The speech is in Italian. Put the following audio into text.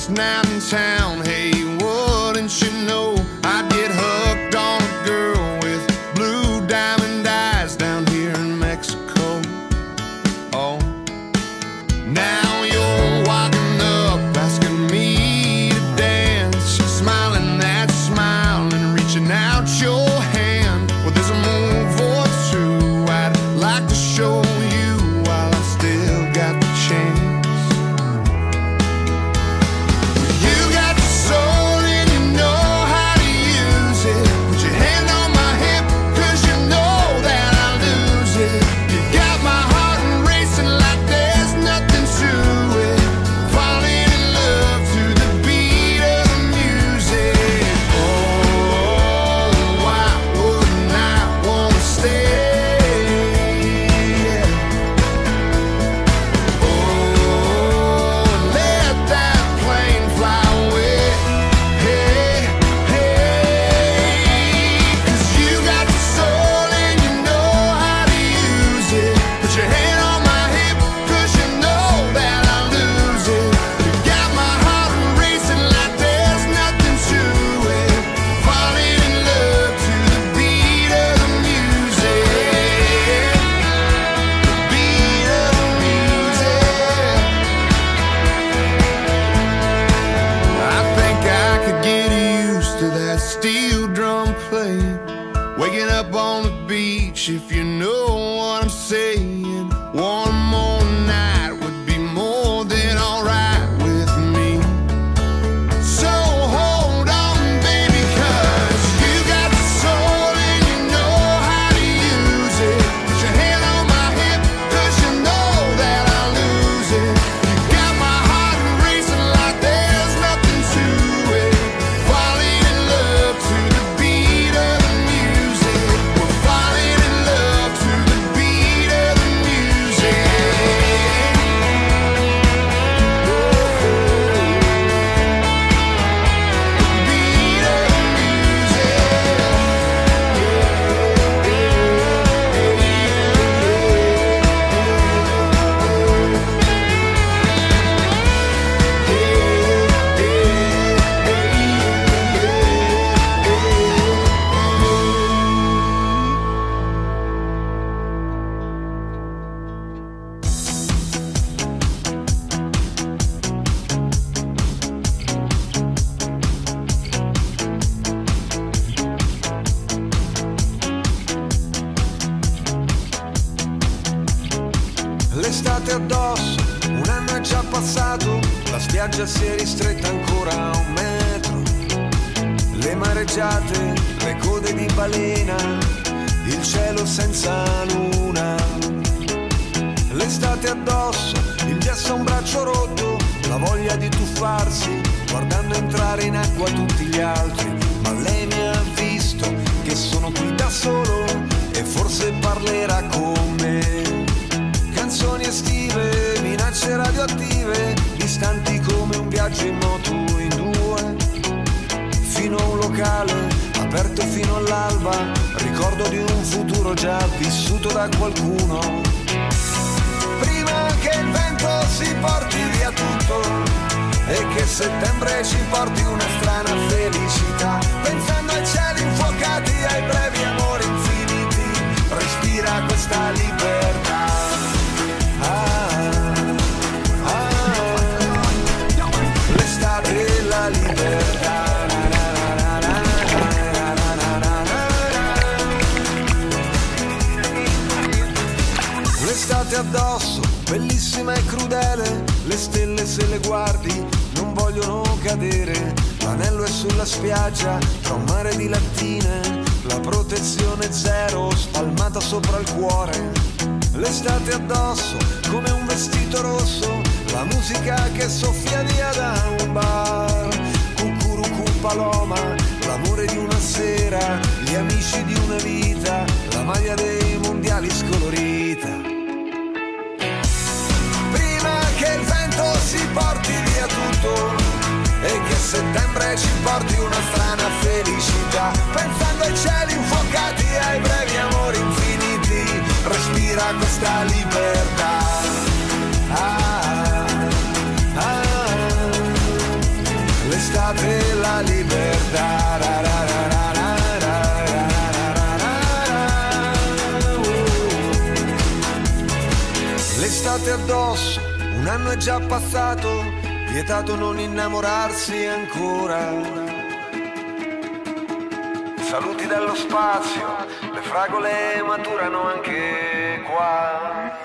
best night in town. Hey, wouldn't you know I'd get hooked on a girl with blue diamond eyes down here in Mexico. Oh, now you're walking up asking me to dance, smiling that smile and reaching out your hand. Well, there's a move or two I'd like to show you while I still got the chance. If you know what I'm saying, one more night would be more than alright with me. So hold on, baby, 'cause you got the soul and you know how to use it. Put your hand on my hip, 'cause you know that I'll lose it. You got my heart racing like there's nothing to it. Falling in love to the beat of the music. We're falling in love to the beat of the music. Beat of the L'estate addosso, un anno è già passato, la spiaggia si è ristretta ancora a 1 metro. Le mareggiate, le code di balena, il cielo senza luna. L'estate addosso, il gesso a un braccio rotto, la voglia di tuffarsi, guardando entrare in acqua tutti gli altri. Ma lei mi ha visto che sono qui da solo e forse parlerà con me. Canzoni estive, minacce radioattive, distanti come un viaggio in moto in 2. Fino a un locale, aperto fino all'alba, ricordo di un futuro già vissuto da qualcuno. Prima che il vento si porti via tutto e che settembre ci porti una strana felicità, pensando ai cieli infuocati, ai brevi amori infiniti, respira questa libertà. L'estate e la libertà. L'estate addosso, bellissima e crudele, le stelle se le guardi non vogliono cadere. L'anello è sulla spiaggia, tra un mare di lattine, la protezione zero spalmata sopra il cuore. L'estate addosso, come un vestito rosso, la musica che soffia via da un bar. Cucurucu paloma, l'amore di una sera, gli amici di una vita, la maglia dei mondiali scolorita. Prima che il vento si porti via tutto e che settembre ci porti una strana felicità, pensando ai cieli infuocati, ai brevi amori infiniti, respira questa libertà. l'estate, la libertà. L'estate addosso, un anno è già passato, vietato non innamorarsi ancora. Saluti dallo spazio, le fragole maturano anche qua.